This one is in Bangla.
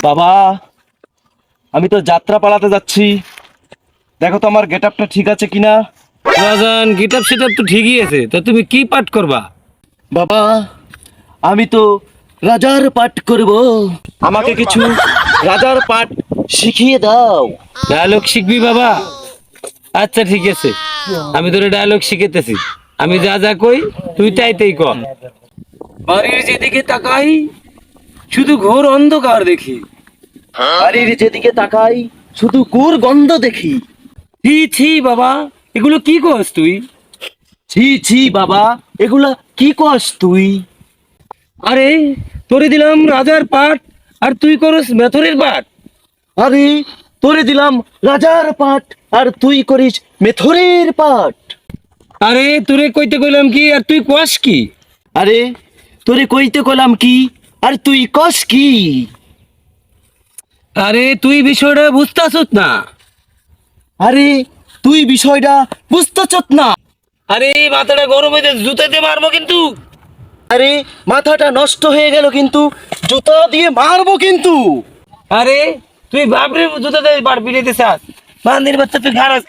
বাবা, আমি তো যাত্রা পালাতে যাচ্ছি, দেখো তো আমার গেট আপটা ঠিক আছে কিনা। বাজান গিটার সেটআপ তো ঠিকই আছে, তা তুমি কি পাঠ করবা? বাবা, আমি তো রাজার পাঠ করব, আমাকে কিছু রাজার পাঠ শিখিয়ে দাও। ডায়লগ শিখবি বাবা? আচ্ছা ঠিক আছে, আমি তোরে ডায়লগ শিখাইতেছি। আমি যা যা কই তুই তাই তাই কর। বাড়ির যেদিকে তাকাই শুধু ঘোর অন্ধকার দেখি। বাড়ির যেদিকে তাকাই শুধু কুর গন্ধ দেখি। ছি ছি বাবা, এগুলো কি করস তুই? ছি ছি বাবা, এগুলা কি কস তুই? আরে তোরে দিলাম রাজার পাঠ আর তুই করস মেথরের পাঠ। আরে তোরে দিলাম রাজার পাঠ আর তুই করিস মেথরের পাঠ। আরে তোরে কইতে কইলাম কি আর তুই কস কি? আরে তোরে কইতে কলাম কি আর তুই কস কি? আরে তুই বিষয়টা বুঝতাছত না। আরে তুই বিষয়টা বুঝতেছত না। আরে মাথাটা গরম হইতে জুতাতে মারবো কিন্তু। আরে মাথাটা নষ্ট হয়ে গেল কিন্তু, জুতা দিয়ে মারবো কিন্তু। আরে তুই বাপরে জুতাতে পারবি নিতে চাস? বান্দির বাচ্চা তুই খারাপ।